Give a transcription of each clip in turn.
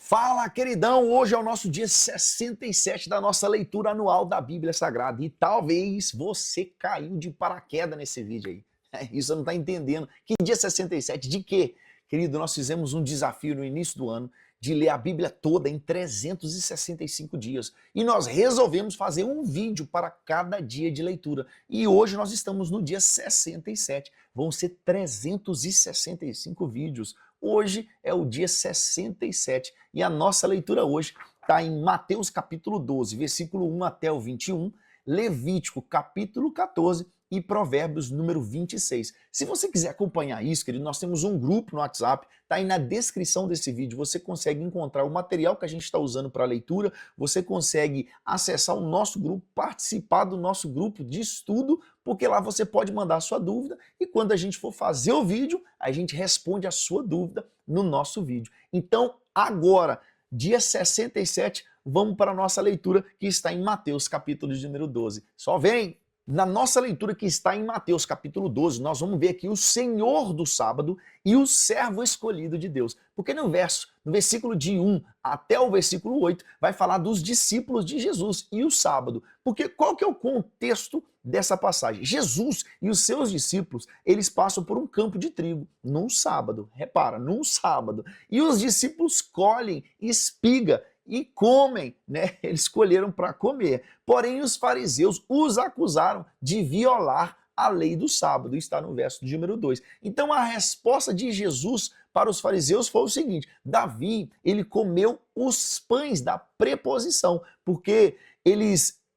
Fala, queridão! Hoje é o nosso dia 67 da nossa leitura anual da Bíblia Sagrada e talvez você caiu de paraquedas nesse vídeo aí. Isso você não está entendendo. Que dia 67? De quê? Querido, nós fizemos um desafio no início do ano de ler a Bíblia toda em 365 dias e nós resolvemos fazer um vídeo para cada dia de leitura. E hoje nós estamos no dia 67. Vão ser 365 vídeos. Hoje é o dia 67 e a nossa leitura hoje está em Mateus capítulo 12, versículo 1 até o 21, Levítico capítulo 14 e Provérbios número 26. Se você quiser acompanhar isso, querido, nós temos um grupo no WhatsApp, está aí na descrição desse vídeo, você consegue encontrar o material que a gente está usando para a leitura, você consegue acessar o nosso grupo, participar do nosso grupo de estudo, porque lá você pode mandar a sua dúvida e quando a gente for fazer o vídeo, a gente responde a sua dúvida no nosso vídeo. Então, agora, dia 67, vamos para a nossa leitura que está em Mateus capítulo de número 12. Só vem! Na nossa leitura que está em Mateus capítulo 12, nós vamos ver aqui o Senhor do sábado e o servo escolhido de Deus. Porque no versículo de 1 até o versículo 8, vai falar dos discípulos de Jesus e o sábado. Porque qual que é o contexto dessa passagem? Jesus e os seus discípulos, eles passam por um campo de trigo num sábado. Repara, num sábado. E os discípulos colhem espiga e comem, né? Eles escolheram para comer. Porém, os fariseus os acusaram de violar a lei do sábado. Está no verso de número 2. Então, a resposta de Jesus para os fariseus foi o seguinte: Davi, ele comeu os pães da preposição, porque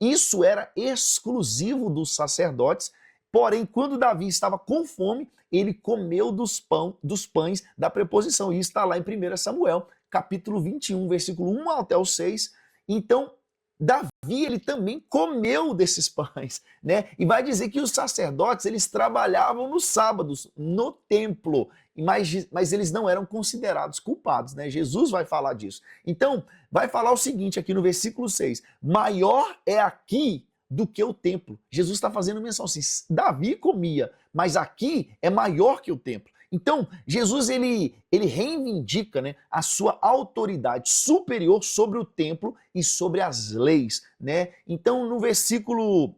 isso era exclusivo dos sacerdotes. Porém, quando Davi estava com fome, ele comeu dos pães da preposição. E isso está lá em 1 Samuel, capítulo 21, versículo 1 até o 6. Então, Davi, ele também comeu desses pães, né? E vai dizer que os sacerdotes, eles trabalhavam nos sábados, no templo, mas eles não eram considerados culpados, né? Jesus vai falar disso. Então, vai falar o seguinte aqui no versículo 6, maior é aqui do que o templo. Jesus está fazendo menção assim, Davi comia, mas aqui é maior que o templo. Então, Jesus ele reivindica, né, a sua autoridade superior sobre o templo e sobre as leis, né? Então, no versículo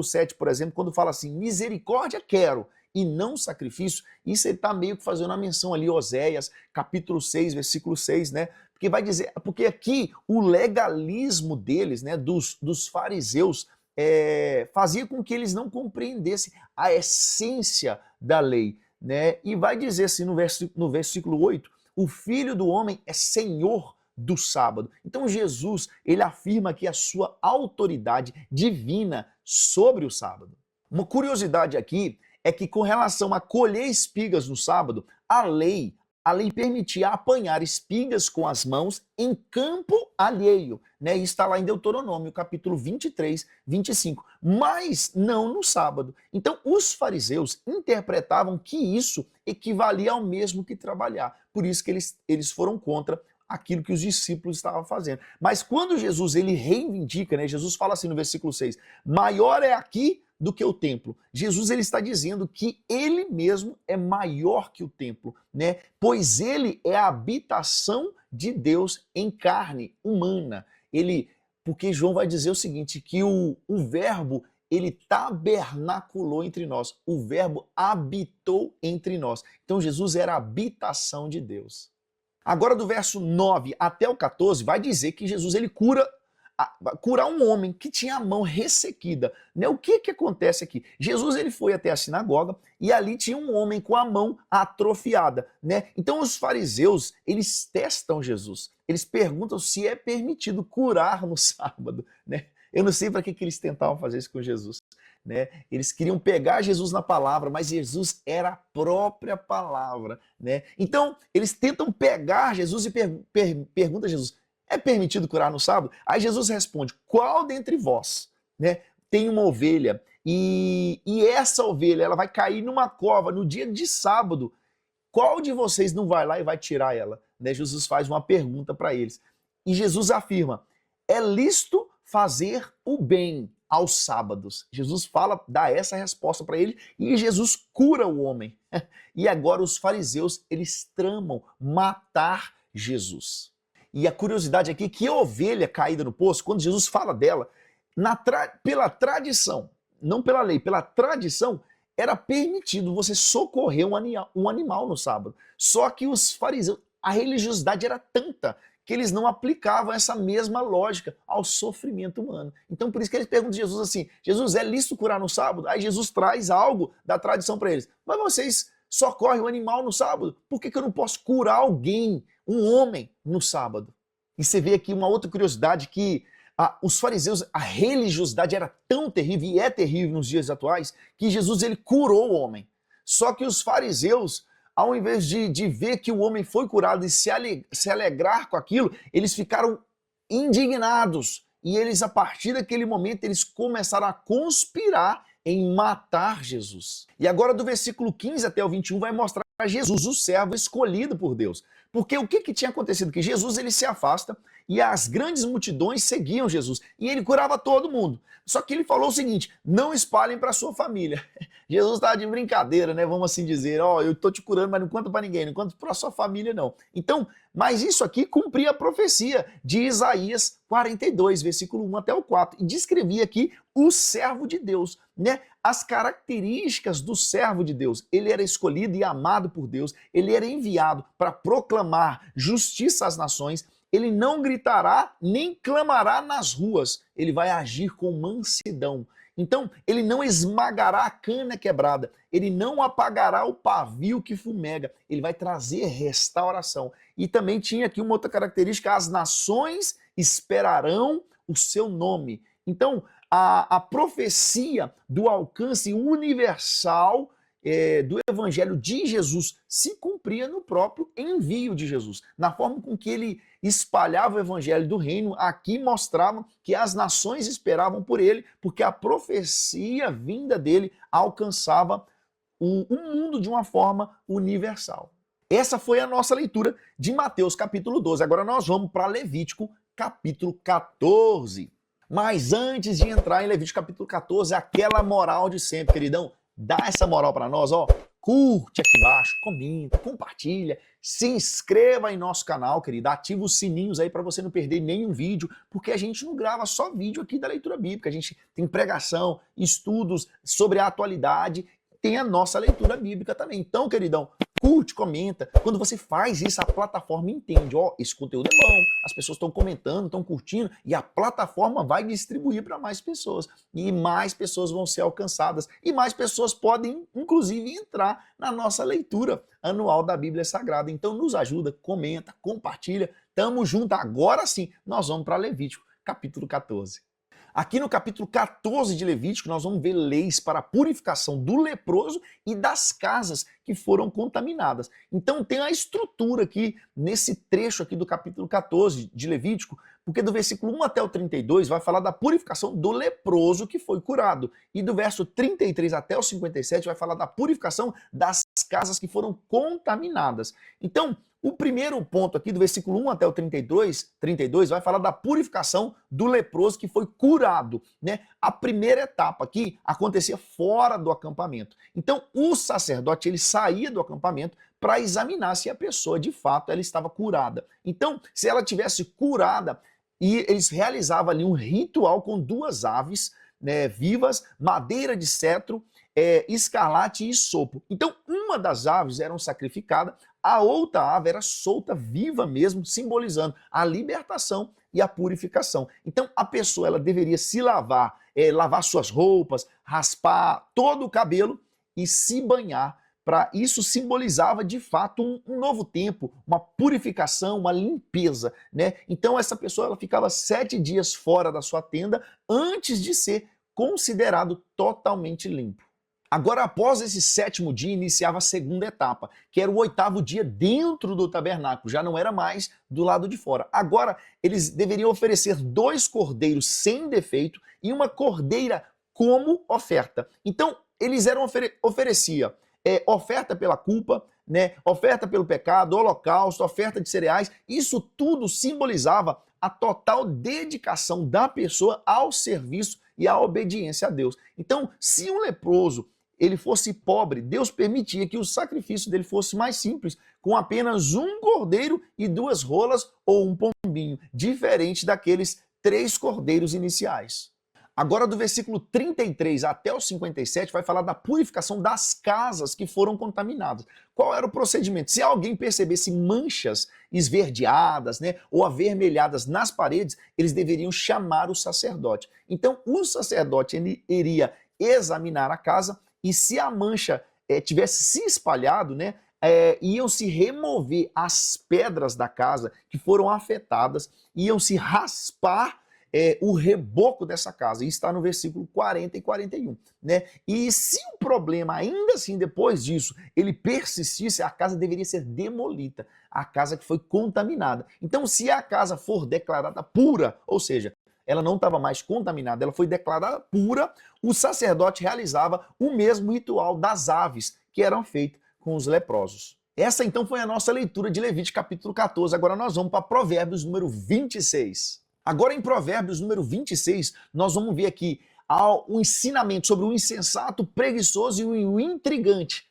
7, por exemplo, quando fala assim, misericórdia quero e não sacrifício, isso ele está meio que fazendo uma menção ali, Oséias, capítulo 6, versículo 6, né? Porque vai dizer, porque aqui o legalismo deles, né, dos fariseus, fazia com que eles não compreendessem a essência da lei, né? E vai dizer assim no versículo 8, o Filho do Homem é Senhor do sábado. Então Jesus, ele afirma aqui a sua autoridade divina sobre o sábado. Uma curiosidade aqui é que com relação a colher espigas no sábado, a lei permitia apanhar espigas com as mãos em campo alheio, né? Isso está lá em Deuteronômio, capítulo 23, 25, mas não no sábado. Então, os fariseus interpretavam que isso equivalia ao mesmo que trabalhar. Por isso que eles foram contra aquilo que os discípulos estavam fazendo. Mas quando Jesus ele reivindica, né? Jesus fala assim no versículo 6, maior é aqui do que o templo. Jesus ele está dizendo que ele mesmo é maior que o templo, né? Pois ele é a habitação de Deus em carne humana. Porque João vai dizer o seguinte, que o verbo ele tabernaculou entre nós, o verbo habitou entre nós. Então Jesus era a habitação de Deus. Agora do verso 9 até o 14 vai dizer que Jesus ele curar um homem que tinha a mão ressequida, né? O que acontece aqui? Jesus ele foi até a sinagoga e ali tinha um homem com a mão atrofiada, né? Então os fariseus, eles testam Jesus. Eles perguntam se é permitido curar no sábado, né? Eu não sei para que eles tentavam fazer isso com Jesus, né? Eles queriam pegar Jesus na palavra, mas Jesus era a própria palavra, né? Então eles tentam pegar Jesus e perguntam a Jesus, é permitido curar no sábado? Aí Jesus responde, qual dentre vós, né, tem uma ovelha e essa ovelha ela vai cair numa cova no dia de sábado, qual de vocês não vai lá e vai tirar ela? Né, Jesus faz uma pergunta para eles e Jesus afirma, é lícito fazer o bem aos sábados. Jesus dá essa resposta para ele e Jesus cura o homem. E agora os fariseus, eles tramam matar Jesus. E a curiosidade aqui é que a ovelha caída no poço, quando Jesus fala dela, pela tradição, não pela lei, pela tradição, era permitido você socorrer um animal no sábado. Só que os fariseus, a religiosidade era tanta que eles não aplicavam essa mesma lógica ao sofrimento humano. Então por isso que eles perguntam a Jesus assim, Jesus, é lícito curar no sábado? Aí Jesus traz algo da tradição para eles. Mas vocês socorrem um animal no sábado, por que eu não posso curar alguém, um homem, no sábado? E você vê aqui uma outra curiosidade que os fariseus, a religiosidade era tão terrível, e é terrível nos dias atuais, que Jesus ele curou o homem. Só que os fariseus, ao invés de ver que o homem foi curado e se alegrar com aquilo, eles ficaram indignados. E eles, a partir daquele momento, eles começaram a conspirar em matar Jesus. E agora do versículo 15 até o 21 vai mostrar Jesus, o servo escolhido por Deus. Porque o que tinha acontecido? Que Jesus ele se afasta e as grandes multidões seguiam Jesus. E ele curava todo mundo. Só que ele falou o seguinte, não espalhem para sua família. Jesus estava de brincadeira, né? Vamos assim dizer, eu estou te curando, mas não conta para ninguém, não conta para sua família não. Então, mas isso aqui cumpria a profecia de Isaías 42, versículo 1 até o 4. E descrevia aqui o servo de Deus, né? As características do servo de Deus. Ele era escolhido e amado por Deus, ele era enviado para proclamar justiça às nações, ele não gritará nem clamará nas ruas, ele vai agir com mansidão. Então, ele não esmagará a cana quebrada, ele não apagará o pavio que fumega, ele vai trazer restauração. E também tinha aqui uma outra característica, as nações esperarão o seu nome. Então, a profecia do alcance universal do evangelho de Jesus se cumpria no próprio envio de Jesus. Na forma com que ele espalhava o evangelho do reino, aqui mostrava que as nações esperavam por ele, porque a profecia vinda dele alcançava o mundo de uma forma universal. Essa foi a nossa leitura de Mateus capítulo 12. Agora nós vamos para Levítico capítulo 14. Mas antes de entrar em Levítico capítulo 14, aquela moral de sempre, queridão, dá essa moral para nós, curte aqui embaixo, comenta, compartilha, se inscreva em nosso canal, querido, ativa os sininhos aí para você não perder nenhum vídeo, porque a gente não grava só vídeo aqui da leitura bíblica, a gente tem pregação, estudos sobre a atualidade, tem a nossa leitura bíblica também. Então, queridão, curte, comenta. Quando você faz isso, a plataforma entende. Esse conteúdo é bom, as pessoas estão comentando, estão curtindo, e a plataforma vai distribuir para mais pessoas. E mais pessoas vão ser alcançadas. E mais pessoas podem, inclusive, entrar na nossa leitura anual da Bíblia Sagrada. Então, nos ajuda, comenta, compartilha. Tamo junto. Agora sim, nós vamos para Levítico, capítulo 14. Aqui no capítulo 14 de Levítico, nós vamos ver leis para a purificação do leproso e das casas que foram contaminadas. Então tem a estrutura aqui, nesse trecho aqui do capítulo 14 de Levítico, porque do versículo 1 até o 32 vai falar da purificação do leproso que foi curado. E do verso 33 até o 57 vai falar da purificação das casas que foram contaminadas. Então, o primeiro ponto aqui, do versículo 1 até o 32 vai falar da purificação do leproso que foi curado, né? A primeira etapa aqui acontecia fora do acampamento. Então, o sacerdote, ele saía do acampamento para examinar se a pessoa, de fato, ela estava curada. Então, se ela tivesse curada, e eles realizavam ali um ritual com 2 aves, né, vivas, madeira de cetro, escarlate e isopo. Então, uma das aves era sacrificada, a outra ave era solta, viva mesmo, simbolizando a libertação e a purificação. Então, a pessoa ela deveria se lavar, lavar suas roupas, raspar todo o cabelo e se banhar. Isso simbolizava, de fato, um novo tempo, uma purificação, uma limpeza, né? Então, essa pessoa ela ficava 7 dias fora da sua tenda antes de ser considerado totalmente limpo. Agora, após esse 7º dia, iniciava a segunda etapa, que era o 8º dia dentro do tabernáculo, já não era mais do lado de fora. Agora, eles deveriam oferecer 2 cordeiros sem defeito e uma cordeira como oferta. Então, eles ofereciam oferta pela culpa, né, oferta pelo pecado, holocausto, oferta de cereais. Isso tudo simbolizava a total dedicação da pessoa ao serviço e à obediência a Deus. Então, se um leproso ele fosse pobre, Deus permitia que o sacrifício dele fosse mais simples, com apenas um cordeiro e 2 rolas ou um pombinho, diferente daqueles 3 cordeiros iniciais. Agora, do versículo 33 até o 57, vai falar da purificação das casas que foram contaminadas. Qual era o procedimento? Se alguém percebesse manchas esverdeadas, né, ou avermelhadas nas paredes, eles deveriam chamar o sacerdote. Então, o sacerdote ele iria examinar a casa e se a mancha tivesse se espalhado, né, iam se remover as pedras da casa que foram afetadas, iam se raspar o reboco dessa casa. Isso está no versículo 40 e 41. Né? E se o problema, ainda assim, depois disso, ele persistisse, a casa deveria ser demolida, a casa que foi contaminada. Então, se a casa for declarada pura, ou seja, ela não estava mais contaminada, ela foi declarada pura, o sacerdote realizava o mesmo ritual das aves que eram feitas com os leprosos. Essa então foi a nossa leitura de Levítico capítulo 14. Agora nós vamos para Provérbios número 26. Agora em Provérbios número 26, nós vamos ver aqui um ensinamento sobre o insensato, o preguiçoso e o intrigante.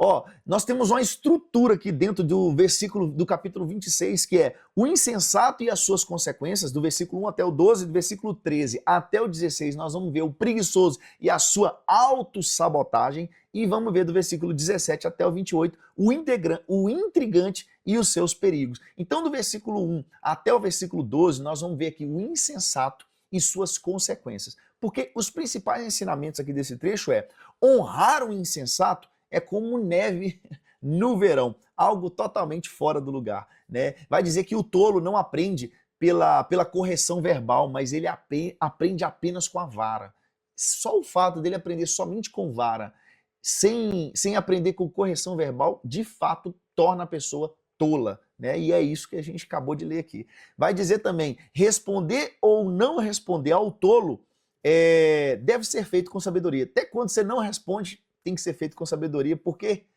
Ó, nós temos uma estrutura aqui dentro do versículo do capítulo 26, que é o insensato e as suas consequências, do versículo 1 até o 12, do versículo 13 até o 16, nós vamos ver o preguiçoso e a sua autossabotagem, e vamos ver do versículo 17 até o 28, o intrigante e os seus perigos. Então, do versículo 1 até o versículo 12, nós vamos ver aqui o insensato e suas consequências. Porque os principais ensinamentos aqui desse trecho é honrar o insensato é como neve no verão, algo totalmente fora do lugar. Né? Vai dizer que o tolo não aprende pela correção verbal, mas ele aprende apenas com a vara. Só o fato dele aprender somente com vara, sem aprender com correção verbal, de fato torna a pessoa tola. Né? E é isso que a gente acabou de ler aqui. Vai dizer também, responder ou não responder ao tolo deve ser feito com sabedoria. Até quando você não responde, tem que ser feito com sabedoria, porque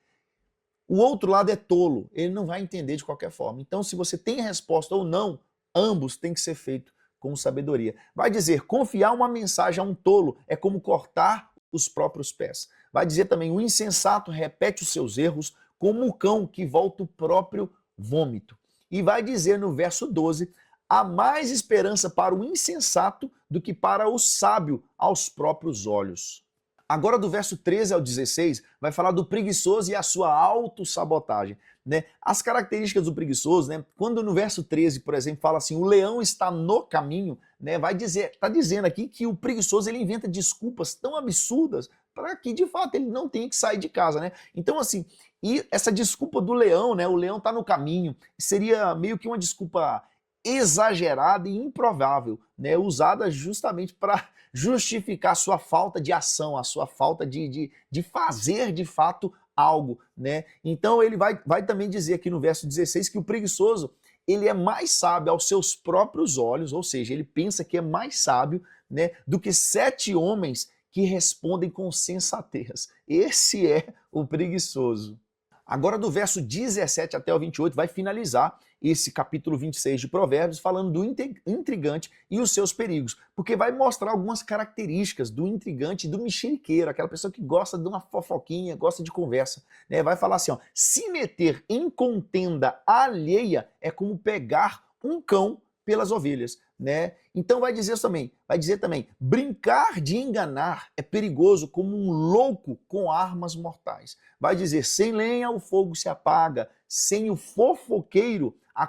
o outro lado é tolo, ele não vai entender de qualquer forma. Então, se você tem resposta ou não, ambos têm que ser feito com sabedoria. Vai dizer, confiar uma mensagem a um tolo é como cortar os próprios pés. Vai dizer também, o insensato repete os seus erros como o cão que volta o próprio vômito. E vai dizer no verso 12, há mais esperança para o insensato do que para o sábio aos próprios olhos. Agora, do verso 13 ao 16, vai falar do preguiçoso e a sua autossabotagem. Né? As características do preguiçoso, né? Quando no verso 13, por exemplo, fala assim, o leão está no caminho, né? Está dizendo aqui que o preguiçoso ele inventa desculpas tão absurdas para que, de fato, ele não tenha que sair de casa. Né? Então, assim, e essa desculpa do leão, né? O leão está no caminho, seria meio que uma desculpa exagerada e improvável, né? Usada justamente para justificar a sua falta de ação, a sua falta de fazer de fato algo. Né? Então ele vai também dizer aqui no verso 16 que o preguiçoso ele é mais sábio aos seus próprios olhos, ou seja, ele pensa que é mais sábio, né, do que 7 homens que respondem com sensatez. Esse é o preguiçoso. Agora, do verso 17 até o 28, vai finalizar esse capítulo 26 de Provérbios falando do intrigante e os seus perigos, porque vai mostrar algumas características do intrigante e do mexeriqueiro, aquela pessoa que gosta de uma fofoquinha, gosta de conversa. Né? Vai falar assim, ó, se meter em contenda alheia é como pegar um cão pelas ovelhas. Né? Então vai dizer também, brincar de enganar é perigoso como um louco com armas mortais. Vai dizer, sem lenha o fogo se apaga, sem o fofoqueiro a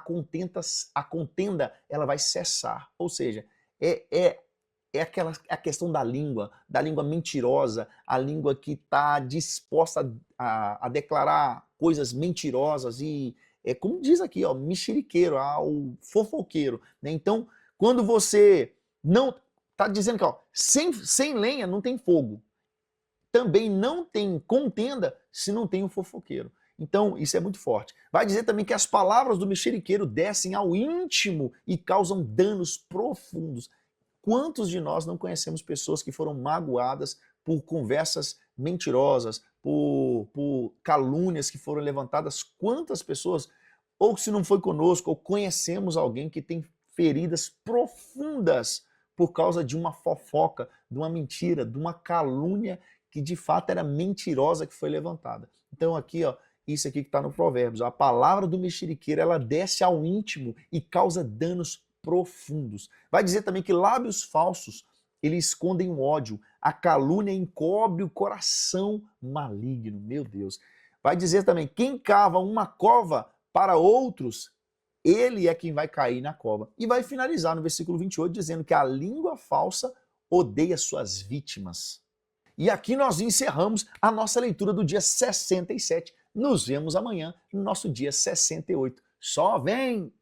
contenda ela vai cessar. Ou seja, é a questão da língua mentirosa, a língua que está disposta a declarar coisas mentirosas e, como diz aqui, ó, mexeriqueiro, o fofoqueiro. Né? Então, quando você não... Está dizendo que ó, sem lenha não tem fogo. Também não tem contenda se não tem o fofoqueiro. Então, isso é muito forte. Vai dizer também que as palavras do mexeriqueiro descem ao íntimo e causam danos profundos. Quantos de nós não conhecemos pessoas que foram magoadas por conversas mentirosas, por calúnias que foram levantadas? Quantas pessoas, ou se não foi conosco, ou conhecemos alguém que tem feridas profundas por causa de uma fofoca, de uma mentira, de uma calúnia que de fato era mentirosa que foi levantada. Então aqui, ó, isso aqui que está no Provérbios, a palavra do mexeriqueiro, ela desce ao íntimo e causa danos profundos. Vai dizer também que lábios falsos, eles escondem o ódio, a calúnia encobre o coração maligno, meu Deus. Vai dizer também, quem cava uma cova para outros, ele é quem vai cair na cova. E vai finalizar no versículo 28 dizendo que a língua falsa odeia suas vítimas. E aqui nós encerramos a nossa leitura do dia 67. Nos vemos amanhã no nosso dia 68. Só vem!